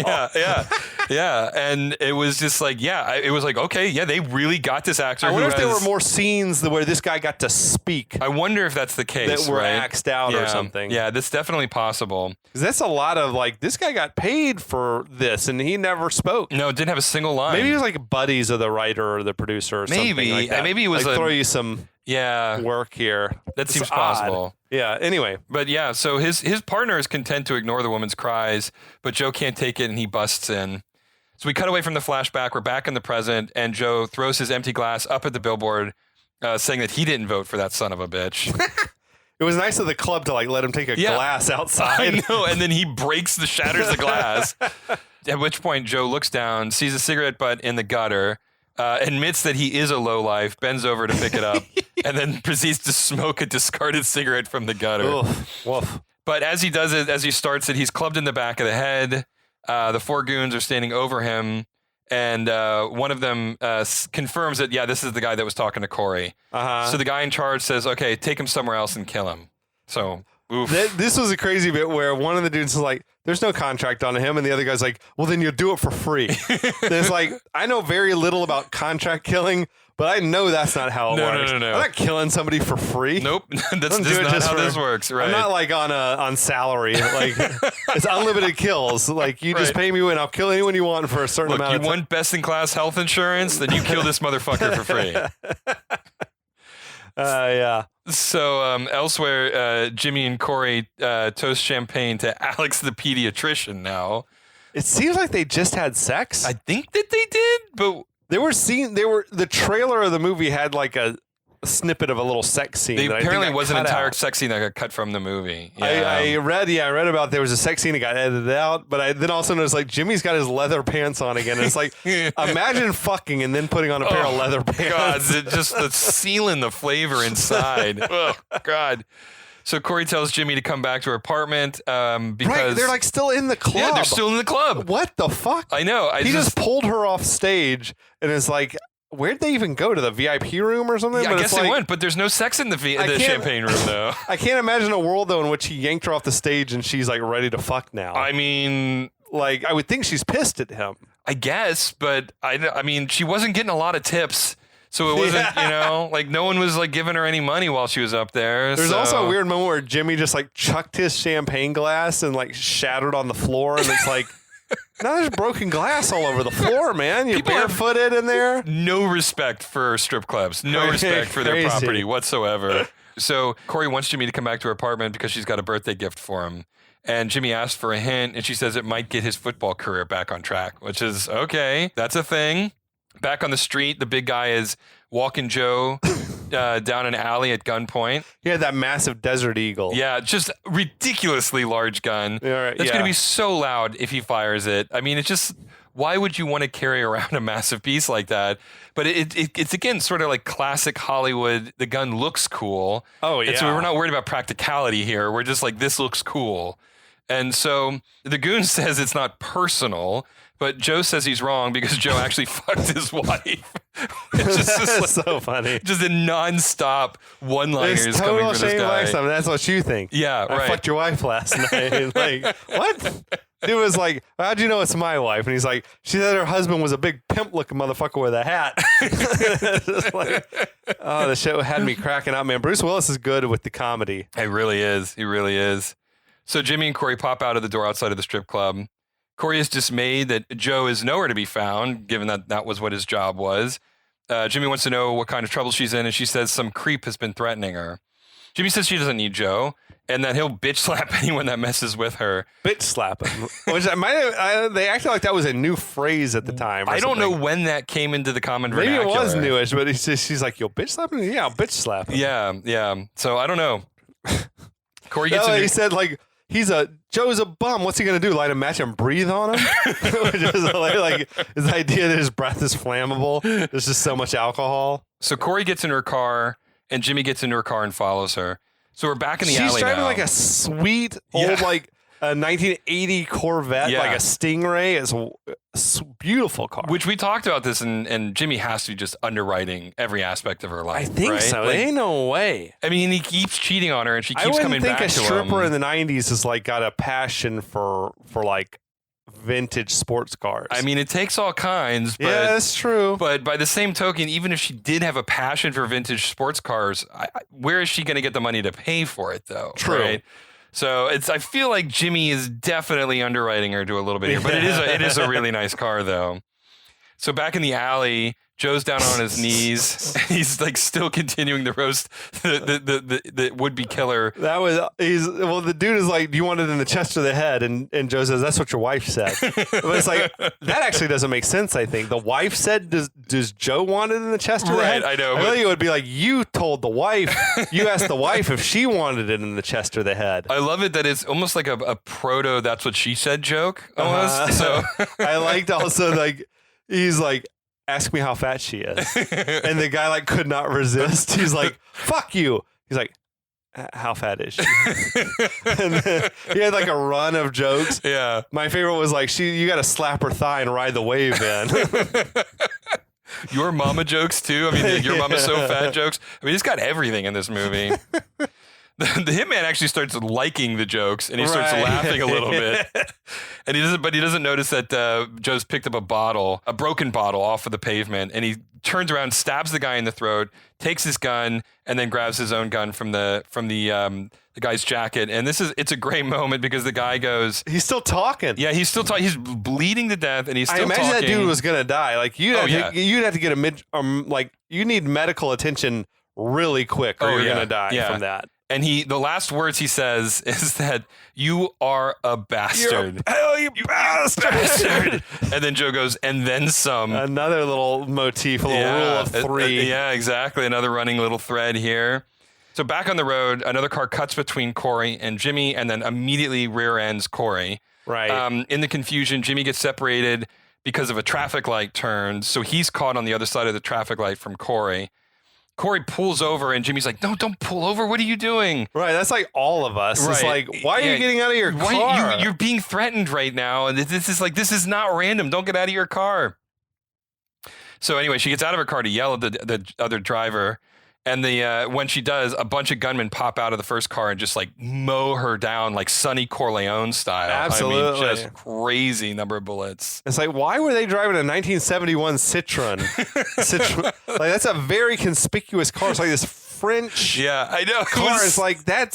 Speaker 2: Yeah. And it was just like, it was like, okay, they really got this actor.
Speaker 3: I wonder if there were more scenes where this guy got to speak.
Speaker 2: I wonder if that's the case.
Speaker 3: That were axed out or something.
Speaker 2: Yeah, that's definitely possible.
Speaker 3: Because that's a lot of like, this guy got paid for this and he never spoke.
Speaker 2: No, didn't have a single line.
Speaker 3: Maybe he was like buddies of the writer or the producer or something like that.
Speaker 2: Maybe he was
Speaker 3: like throw you some work here.
Speaker 2: That seems possible.
Speaker 3: Yeah, anyway.
Speaker 2: But yeah, so his partner is content to ignore the woman's cries, but Joe can't take it and he busts in. So we cut away from the flashback. We're back in the present, and Joe throws his empty glass up at the billboard, saying that he didn't vote for that son of a bitch.
Speaker 3: It was nice of the club to like let him take a glass outside.
Speaker 2: I know, and then he shatters the glass. At which point Joe looks down, sees a cigarette butt in the gutter, admits that he is a lowlife, bends over to pick it up, and then proceeds to smoke a discarded cigarette from the gutter.
Speaker 3: Woof.
Speaker 2: But as he does it, as he starts it, he's clubbed in the back of the head. The four goons are standing over him, and one of them confirms that, this is the guy that was talking to Corey. So the guy in charge says, okay, take him somewhere else and kill him. So, oof.
Speaker 3: This was a crazy bit where one of the dudes is like, there's no contract on him, and the other guy's like, well, then you'll do it for free. It's like, I know very little about contract killing, but I know that's not how it works. No. I'm not killing somebody for free.
Speaker 2: Nope. That's not how this works, right?
Speaker 3: I'm not like on salary. Like, it's unlimited kills. Like, you just pay me and I'll kill anyone you want for a certain amount of time.
Speaker 2: You want best-in-class health insurance? Then you kill this motherfucker for free.
Speaker 3: Yeah.
Speaker 2: So elsewhere, Jimmy and Corey toast champagne to Alex the pediatrician now.
Speaker 3: It seems like they just had sex.
Speaker 2: I think that they did, but...
Speaker 3: The trailer of the movie had like a snippet of a little sex scene.
Speaker 2: There apparently was an entire sex scene that got cut from the movie.
Speaker 3: Yeah. I read about there was a sex scene that got edited out, but I then also noticed like Jimmy's got his leather pants on again. And it's like, imagine fucking and then putting on a pair of leather pants.
Speaker 2: God, just the sealing the flavor inside. Oh, God. So Corey tells Jimmy to come back to her apartment because
Speaker 3: they're like still in the club.
Speaker 2: Yeah, they're still in the club.
Speaker 3: What the fuck?
Speaker 2: I know.
Speaker 3: He just pulled her off stage and is like, where'd they even go, to the VIP room or something?
Speaker 2: Yeah, I guess they went, but there's no sex in the champagne room though.
Speaker 3: I can't imagine a world though in which he yanked her off the stage and she's like ready to fuck now.
Speaker 2: I mean,
Speaker 3: like I would think she's pissed at him.
Speaker 2: I guess, but I mean, she wasn't getting a lot of tips. So it wasn't, like no one was like giving her any money while she was up there.
Speaker 3: There's also a weird moment where Jimmy just like chucked his champagne glass and like shattered on the floor. And it's like, now there's broken glass all over the floor, man. You're barefooted in there.
Speaker 2: No respect for strip clubs. No respect for their property whatsoever. So Corey wants Jimmy to come back to her apartment because she's got a birthday gift for him. And Jimmy asks for a hint and she says it might get his football career back on track, which is okay. That's a thing. Back on the street, the big guy is walking Joe down an alley at gunpoint.
Speaker 3: He had that massive Desert Eagle.
Speaker 2: Yeah, just ridiculously large gun. That's going to be so loud if he fires it. I mean, it's just, why would you want to carry around a massive piece like that? But it's again, sort of like classic Hollywood. The gun looks cool.
Speaker 3: Oh, yeah.
Speaker 2: And so we're not worried about practicality here. We're just like, this looks cool. And so the goon says it's not personal, but Joe says he's wrong because Joe actually fucked his wife. It's just like,
Speaker 3: so funny.
Speaker 2: Just a nonstop one-liners coming from this guy.
Speaker 3: That's what you think.
Speaker 2: Yeah, right.
Speaker 3: I fucked your wife last night. Like, what? dude was like, how'd you know it's my wife? And he's like, she said her husband was a big pimp-looking motherfucker with a hat. Just like, oh, the show had me cracking up, man. Bruce Willis is good with the comedy.
Speaker 2: He really is. He really is. So Jimmy and Corey pop out of the door outside of the strip club. Corey is dismayed that Joe is nowhere to be found, given that that was what his job was. Jimmy wants to know what kind of trouble she's in, and she says some creep has been threatening her. Jimmy says she doesn't need Joe, and that he'll bitch slap anyone that messes with her.
Speaker 3: Bitch slap him. Which they acted like that was a new phrase at the time.
Speaker 2: I don't know when that came into the common
Speaker 3: Maybe
Speaker 2: vernacular.
Speaker 3: it was newish, but she's like, you'll bitch slap him? Yeah, I'll bitch slap him.
Speaker 2: Yeah. So I don't know. Corey gets
Speaker 3: he said, like, Joe's a bum. What's he going to do? Light a match and breathe on him? Which is like his idea that his breath is flammable. There's just so much alcohol.
Speaker 2: So Corey gets in her car, and Jimmy gets into her car and follows her. So we're back in the alley now.
Speaker 3: She's driving like a sweet old, like a 1980 Corvette, like a Stingray. It's a beautiful car.
Speaker 2: Which we talked about this, and Jimmy has to be just underwriting every aspect of her life.
Speaker 3: I think so.
Speaker 2: Like,
Speaker 3: there ain't no way.
Speaker 2: I mean, he keeps cheating on her, and she keeps coming back to him.
Speaker 3: I wouldn't think a stripper in the 90s has like got a passion for like vintage sports cars.
Speaker 2: I mean, it takes all kinds. But,
Speaker 3: yeah, that's true.
Speaker 2: But by the same token, even if she did have a passion for vintage sports cars, where is she going to get the money to pay for it, though?
Speaker 3: True.
Speaker 2: Right? So I feel like Jimmy is definitely underwriting her to a little bit here, but it is a really nice car, though. So back in the alley, Joe's down on his knees. He's like still continuing to roast the would-be killer.
Speaker 3: The dude is like, do you want it in the chest or the head? And Joe says, that's what your wife said. But it's like, that actually doesn't make sense, I think. The wife said, does Joe want it in the chest or the head?
Speaker 2: I know.
Speaker 3: I think it would be like, you told the wife, you asked the wife if she wanted it in the chest or the head.
Speaker 2: I love it that it's almost like a proto that's what she said joke almost. So
Speaker 3: I liked also like, he's like, ask me how fat she is. And the guy like could not resist. He's like, fuck you. He's like, how fat is she? And then he had like a run of jokes.
Speaker 2: Yeah.
Speaker 3: My favorite was like, you got to slap her thigh and ride the wave in.
Speaker 2: Your mama jokes too. I mean, your mama's so fat jokes. I mean, he's got everything in this movie. The hitman actually starts liking the jokes, and he starts laughing a little bit. And he doesn't notice that Joe's picked up a broken bottle off of the pavement, and he turns around, stabs the guy in the throat, takes his gun, and then grabs his own gun from the guy's jacket. And it's a great moment because the guy goes,
Speaker 3: he's still talking.
Speaker 2: Yeah, he's still talking. He's bleeding to death, and he's still talking.
Speaker 3: I imagine that dude was gonna die. Like you'd have to get you need medical attention really quick, or you're gonna die from that.
Speaker 2: And the last words he says is that you are a bastard.
Speaker 3: You bastard.
Speaker 2: And then Joe goes, and then some.
Speaker 3: Another little motif, a little rule of three.
Speaker 2: Yeah, exactly. Another running little thread here. So back on the road, another car cuts between Corey and Jimmy, and then immediately rear ends Corey.
Speaker 3: Right.
Speaker 2: In the confusion, Jimmy gets separated because of a traffic light turn. So he's caught on the other side of the traffic light from Corey. Corey pulls over, and Jimmy's like, no, don't pull over. What are you doing?
Speaker 3: Right. That's like all of us.
Speaker 2: Right.
Speaker 3: It's like, why are you getting out of your car?
Speaker 2: You're being threatened right now. And this is not random. Don't get out of your car. So anyway, she gets out of her car to yell at the other driver. And when she does, a bunch of gunmen pop out of the first car and just like mow her down like Sonny Corleone style.
Speaker 3: Absolutely.
Speaker 2: I mean, just crazy number of bullets.
Speaker 3: It's like, why were they driving a 1971 Citroen? Like, that's a very conspicuous car. It's like this French
Speaker 2: I know.
Speaker 3: car. It's like, I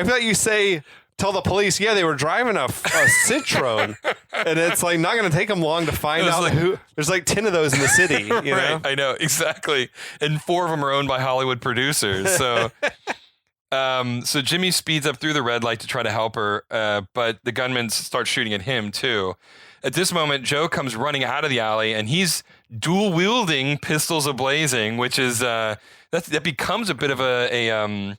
Speaker 3: feel like you say, tell the police, they were driving a Citroen. And it's like not going to take them long to find out who. There's like 10 of those in the city. You know?
Speaker 2: I know, exactly. And 4 of them are owned by Hollywood producers. So so Jimmy speeds up through the red light to try to help her, but the gunmen start shooting at him too. At this moment, Joe comes running out of the alley, and he's dual wielding pistols ablazing, which is that becomes a bit of a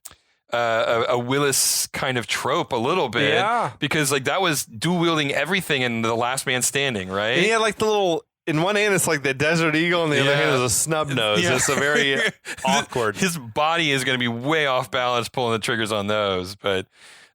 Speaker 2: Willis kind of trope a little bit.
Speaker 3: Yeah.
Speaker 2: Because like that was dual wielding everything in The Last Man Standing, right?
Speaker 3: And he had like the little, in one hand it's like the Desert Eagle, and the other hand is a snub nose. Yeah. It's a very awkward.
Speaker 2: His body is going to be way off balance pulling the triggers on those. But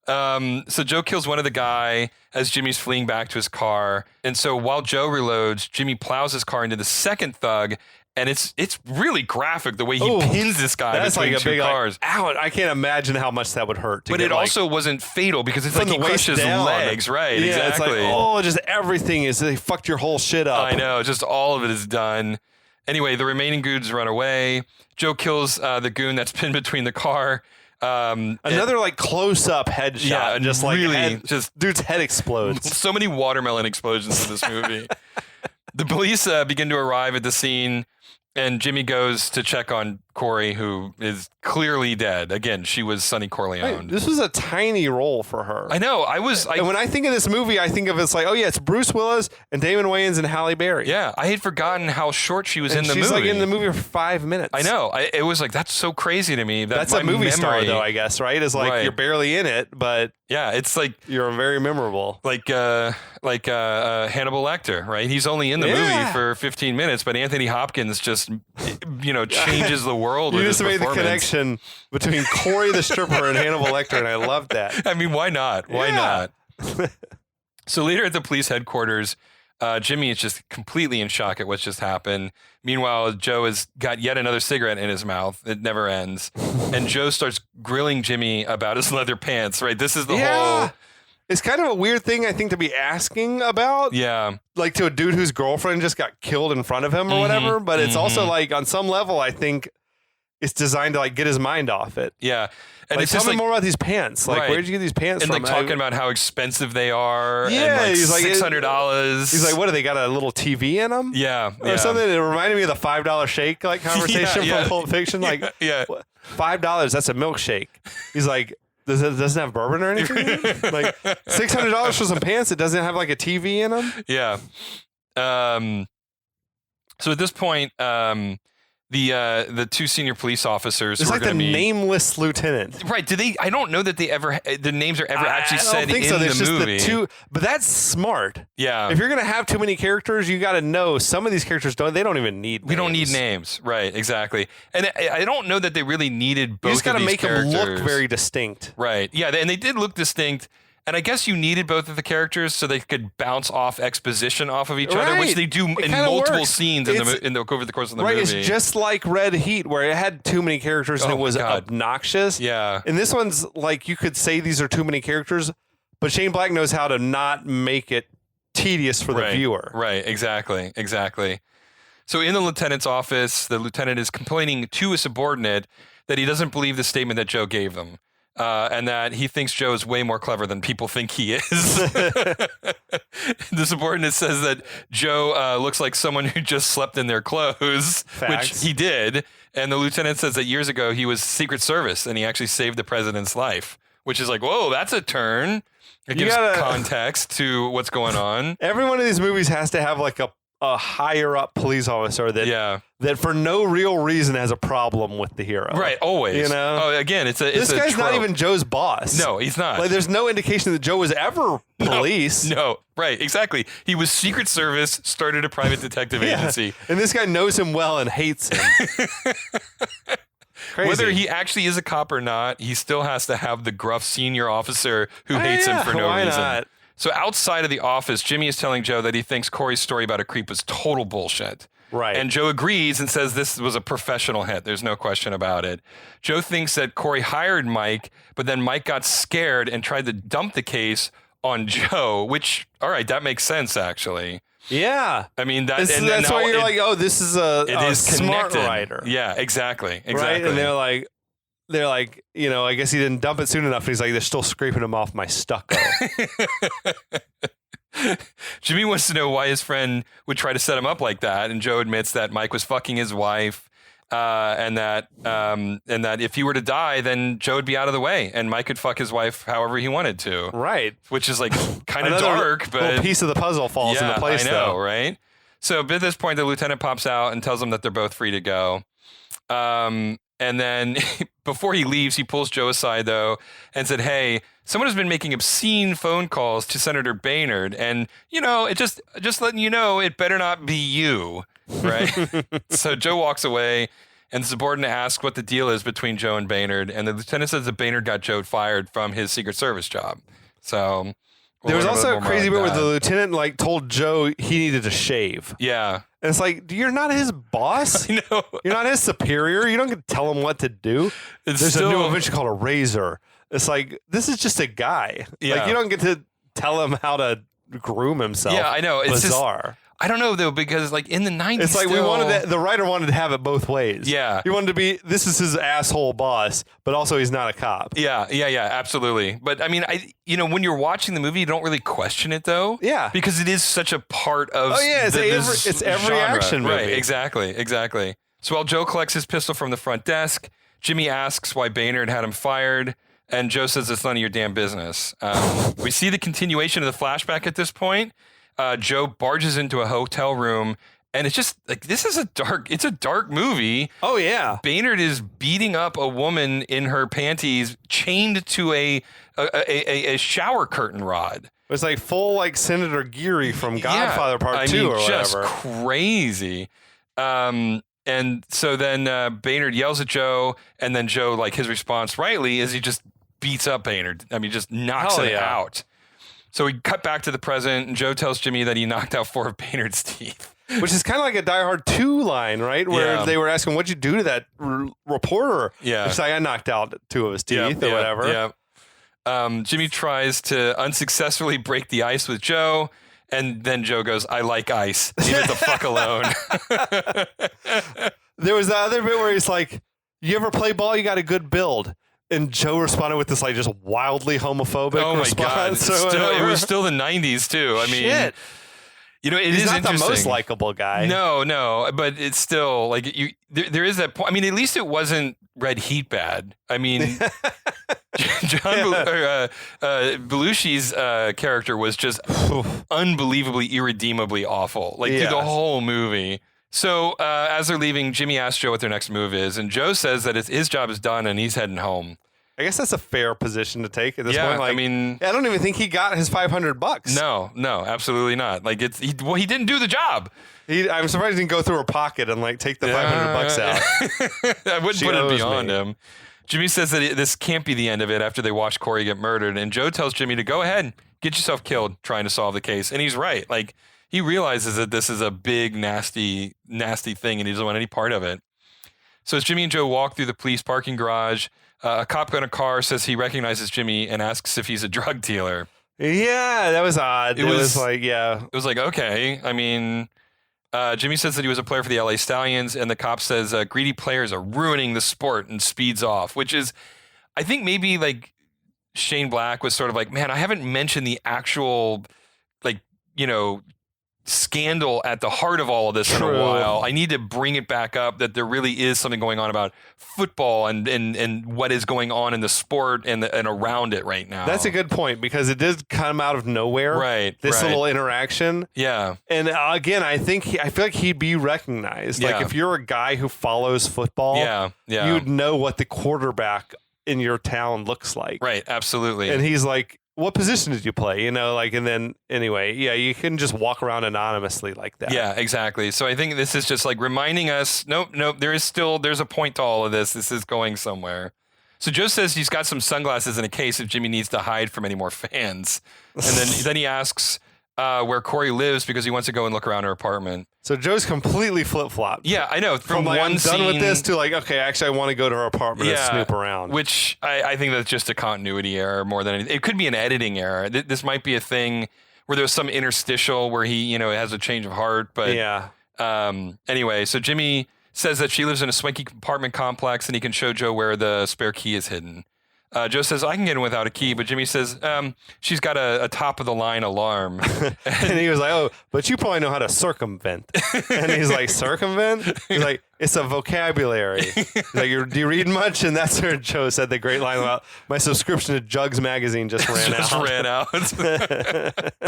Speaker 2: so Joe kills one of the guy as Jimmy's fleeing back to his car. And so while Joe reloads, Jimmy plows his car into the second thug And it's really graphic the way he pins this guy between two cars.
Speaker 3: Ow, I can't imagine how much that would hurt.
Speaker 2: But it also wasn't fatal because it's like he crushed his legs, right?
Speaker 3: Yeah,
Speaker 2: exactly.
Speaker 3: It's like, just everything is, they fucked your whole shit up.
Speaker 2: I know, just all of it is done. Anyway, the remaining goons run away. Joe kills the goon that's pinned between the car.
Speaker 3: Another like close-up headshot.
Speaker 2: Yeah,
Speaker 3: and just
Speaker 2: really,
Speaker 3: just dude's head explodes.
Speaker 2: So many watermelon explosions in this movie. The police begin to arrive at the scene. And Jimmy goes to check on Corey, who is clearly dead. Again, she was Sonny Corleone.
Speaker 3: Right. This was a tiny role for her.
Speaker 2: I know.
Speaker 3: And when I think of this movie, I think of it's like, it's Bruce Willis and Damon Wayans and Halle Berry.
Speaker 2: Yeah, I had forgotten how short she was in the movie.
Speaker 3: She's like in the movie for 5 minutes.
Speaker 2: I know. It was like, that's so crazy to me.
Speaker 3: That's a movie star, though, I guess, right? Is like you're barely in it, but
Speaker 2: yeah, it's like
Speaker 3: you're very memorable.
Speaker 2: Like Hannibal Lecter, right? He's only in the movie for 15 minutes, but Anthony Hopkins just changes the world with his performance. You just made the connection
Speaker 3: between Corey the stripper and Hannibal Lecter, and I love that.
Speaker 2: I mean, why not? Why not? So later at the police headquarters, Jimmy is just completely in shock at what's just happened. Meanwhile, Joe has got yet another cigarette in his mouth. It never ends. And Joe starts grilling Jimmy about his leather pants, right? This is the whole...
Speaker 3: It's kind of a weird thing, I think, to be asking about.
Speaker 2: Yeah.
Speaker 3: Like to a dude whose girlfriend just got killed in front of him or whatever. But it's also like, on some level, I think it's designed to like get his mind off it.
Speaker 2: Yeah.
Speaker 3: And like, tell me more about these pants. Like, where'd you get these pants from?
Speaker 2: And like talking about how expensive they are.
Speaker 3: Yeah.
Speaker 2: And
Speaker 3: he's like
Speaker 2: $600.
Speaker 3: He's like, what do they got, a little TV in them?
Speaker 2: Yeah.
Speaker 3: Or something. It reminded me of the $5 shake like conversation from Pulp Fiction. Like, $5, that's a milkshake. He's like, doesn't have bourbon or anything? Like $600 for some pants that doesn't have like a TV in them?
Speaker 2: Yeah. So at this point, the two senior police officers.
Speaker 3: It's like the nameless lieutenant,
Speaker 2: right? Do they? I don't know that the names are ever actually said in the movie.
Speaker 3: The two, but that's smart.
Speaker 2: Yeah.
Speaker 3: If you're gonna have too many characters, you got to know some of these characters they don't even need names.
Speaker 2: We don't need names, right? Exactly. And I don't know that they really needed both.
Speaker 3: You just got to make
Speaker 2: characters.
Speaker 3: them look very distinct,
Speaker 2: right? Yeah, and they did look distinct. And I guess you needed both of the characters so they could bounce off exposition off of each other, which they do in multiple scenes over the course of the movie.
Speaker 3: It's just like Red Heat, where it had too many characters and it was obnoxious.
Speaker 2: Yeah.
Speaker 3: And this one's like, you could say these are too many characters, but Shane Black knows how to not make it tedious for the viewer.
Speaker 2: Right, exactly. So in the lieutenant's office, the lieutenant is complaining to a subordinate that he doesn't believe the statement that Joe gave them. And that he thinks Joe is way more clever than people think he is. The subordinate says that Joe looks like someone who just slept in their clothes, which he did. And the lieutenant says that years ago he was Secret Service and he actually saved the president's life, which is like, whoa, that's a turn. It gives context to what's going on.
Speaker 3: Every one of these movies has to have like a higher up police officer that for no real reason has a problem with the hero.
Speaker 2: Right, always.
Speaker 3: You know?
Speaker 2: Oh, again, this
Speaker 3: guy's not even Joe's boss.
Speaker 2: No, he's not.
Speaker 3: Like, there's no indication that Joe was ever police.
Speaker 2: No, right, exactly. He was Secret Service, started a private detective agency.
Speaker 3: And this guy knows him well and hates him. Crazy.
Speaker 2: Whether he actually is a cop or not, he still has to have the gruff senior officer who hates him for no reason. Not? So outside of the office, Jimmy is telling Joe that he thinks Corey's story about a creep was total bullshit.
Speaker 3: Right.
Speaker 2: And Joe agrees and says this was a professional hit. There's no question about it. Joe thinks that Corey hired Mike, but then Mike got scared and tried to dump the case on Joe, which, all right, that makes sense, actually.
Speaker 3: Yeah.
Speaker 2: I mean,
Speaker 3: that's why you're like, oh, this is a smart writer.
Speaker 2: Yeah, exactly.
Speaker 3: Right? And they're like, I guess he didn't dump it soon enough. He's like, they're still scraping him off my stucco.
Speaker 2: Jimmy wants to know why his friend would try to set him up like that. And Joe admits that Mike was fucking his wife. And that if he were to die, then Joe would be out of the way and Mike could fuck his wife however he wanted to.
Speaker 3: Right.
Speaker 2: Which is like kind of dark, but
Speaker 3: little piece of the puzzle falls into place.
Speaker 2: I know, right? So at this point, the lieutenant pops out and tells them that they're both free to go. And then before he leaves, he pulls Joe aside, though, and said, hey, someone has been making obscene phone calls to Senator Boehner. And, it just letting you know, it better not be you. Right. So Joe walks away and the subordinate asks what the deal is between Joe and Boehner. And the lieutenant says that Boehner got Joe fired from his Secret Service job. So
Speaker 3: there was also a crazy bit where the lieutenant told Joe he needed to shave.
Speaker 2: Yeah.
Speaker 3: And it's like, you're not his boss.
Speaker 2: I know.
Speaker 3: You're not his superior. You don't get to tell him what to do. There's a new invention called a razor. It's like, this is just a guy.
Speaker 2: Yeah.
Speaker 3: Like, you don't get to tell him how to groom himself.
Speaker 2: Yeah, I know. It's
Speaker 3: bizarre.
Speaker 2: I don't know though, because like in the 90s,
Speaker 3: it's like the writer wanted to have it both ways.
Speaker 2: Yeah,
Speaker 3: he wanted to be, this is his asshole boss, but also he's not a cop.
Speaker 2: Yeah, absolutely. But I mean, when you're watching the movie, you don't really question it though.
Speaker 3: Yeah,
Speaker 2: because it is such a part of.
Speaker 3: Oh yeah, it's every
Speaker 2: genre.
Speaker 3: action movie.
Speaker 2: Right, exactly. So while Joe collects his pistol from the front desk, Jimmy asks why Baynard had him fired, and Joe says it's none of your damn business. We see the continuation of the flashback at this point. Joe barges into a hotel room, and it's just like, this is it's a dark movie.
Speaker 3: Oh yeah.
Speaker 2: Baynard is beating up a woman in her panties, chained to a shower curtain rod.
Speaker 3: It's like full like Senator Geary from Godfather Part 2 or whatever.
Speaker 2: Just crazy. And so then Baynard yells at Joe, and then Joe, like, his response rightly is he just beats up Baynard. I mean, just knocks him out. So we cut back to the present, and Joe tells Jimmy that he knocked out 4 of Baynard's teeth.
Speaker 3: Which is kind of like a Die Hard 2 line, right? Where they were asking, what'd you do to that reporter?
Speaker 2: Yeah.
Speaker 3: It's like, I knocked out 2 of his teeth or whatever.
Speaker 2: Yeah. Jimmy tries to unsuccessfully break the ice with Joe, and then Joe goes, I like ice. Leave it the fuck alone.
Speaker 3: There was the other bit where he's like, you ever play ball? You got a good build. And Joe responded with this like just wildly homophobic response.
Speaker 2: It was still the 90s too. I mean,
Speaker 3: shit.
Speaker 2: He's
Speaker 3: not the most likable guy.
Speaker 2: No, but it's still like there is that point. I mean, at least it wasn't Red Heat bad. I mean, Belushi's character was just unbelievably, irredeemably awful. Like through the whole movie. So as they're leaving, Jimmy asks Joe what their next move is, and Joe says that his job is done and he's heading home.
Speaker 3: I guess that's a fair position to take at this point. Like,
Speaker 2: I mean,
Speaker 3: I don't even think he got his $500.
Speaker 2: No, absolutely not. Like he didn't do the job.
Speaker 3: I'm surprised he didn't go through her pocket and like take the $500 out.
Speaker 2: I wouldn't put it beyond him. Jimmy says that this can't be the end of it after they watch Corey get murdered, and Joe tells Jimmy to go ahead, get yourself killed trying to solve the case, and he's right. Like, he realizes that this is a big, nasty, nasty thing, and he doesn't want any part of it. So as Jimmy and Joe walk through the police parking garage, a cop in a car says he recognizes Jimmy and asks if he's a drug dealer.
Speaker 3: Yeah, that was odd. It was like, yeah.
Speaker 2: It was like, okay. I mean, Jimmy says that he was a player for the LA Stallions, and the cop says greedy players are ruining the sport, and speeds off, which is, I think maybe like Shane Black was sort of like, man, I haven't mentioned the actual, like, scandal at the heart of all of this in a while. I need to bring it back up that there really is something going on about football and what is going on in the sport and around it right now.
Speaker 3: That's a good point, because it did come out of nowhere.
Speaker 2: Right.
Speaker 3: This little interaction.
Speaker 2: Yeah.
Speaker 3: And again, I feel like he'd be recognized. Like, if you're a guy who follows football, you'd know what the quarterback in your town looks like.
Speaker 2: Right. Absolutely.
Speaker 3: And he's like, what position did you play? And then anyway, you couldn't just walk around anonymously like that.
Speaker 2: Yeah, exactly. So I think this is just like reminding us, nope, there's a point to all of this. This is going somewhere. So Joe says he's got some sunglasses in a case if Jimmy needs to hide from any more fans. And then he asks where Corey lives because he wants to go and look around her apartment.
Speaker 3: So Joe's completely flip-flopped.
Speaker 2: Yeah, I know.
Speaker 3: From like, I'm done with this to like, okay, actually I want to go to her apartment and snoop around.
Speaker 2: Which I think that's just a continuity error more than anything. It could be an editing error. This might be a thing where there's some interstitial where he, has a change of heart. But anyway, so Jimmy says that she lives in a swanky apartment complex and he can show Joe where the spare key is hidden. Joe says, I can get in without a key, but Jimmy says, she's got a top-of-the-line alarm.
Speaker 3: And he was like, oh, but you probably know how to circumvent. And he's like, circumvent? He's like, it's a vocabulary. He's like, do you read much? And that's where Joe said the great line about, my subscription to Jugs magazine just ran out.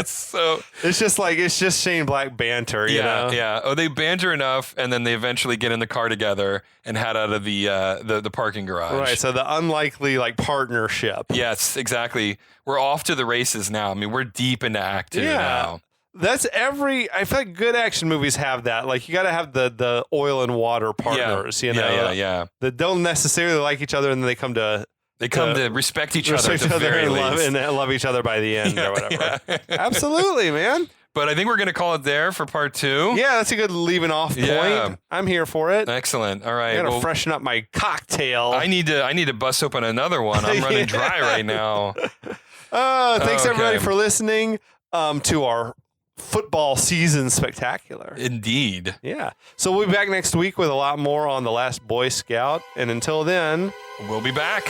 Speaker 3: So it's just Shane Black banter, you know?
Speaker 2: Yeah. Oh, they banter enough, and then they eventually get in the car together and head out of the parking garage.
Speaker 3: Right. So the unlikely partnership.
Speaker 2: Yes, exactly. We're off to the races now. I mean, we're deep into Act 2 now.
Speaker 3: That's I feel like good action movies have that. Like, you got to have the oil and water partners,
Speaker 2: Yeah.
Speaker 3: That don't necessarily like each other, and then they come to
Speaker 2: respect each other
Speaker 3: and love each other by the end or whatever. Absolutely, man.
Speaker 2: But I think we're going to call it there for part 2.
Speaker 3: Yeah, that's a good leaving off point.
Speaker 2: Yeah.
Speaker 3: I'm here for it.
Speaker 2: Excellent. All right.
Speaker 3: I gotta freshen up my cocktail.
Speaker 2: I need to bust open another one. I'm running dry right now.
Speaker 3: Thanks everybody
Speaker 2: Okay.
Speaker 3: for listening to our football season spectacular.
Speaker 2: Indeed.
Speaker 3: Yeah. So we'll be back next week with a lot more on The Last Boy Scout. And until then,
Speaker 2: We'll be back.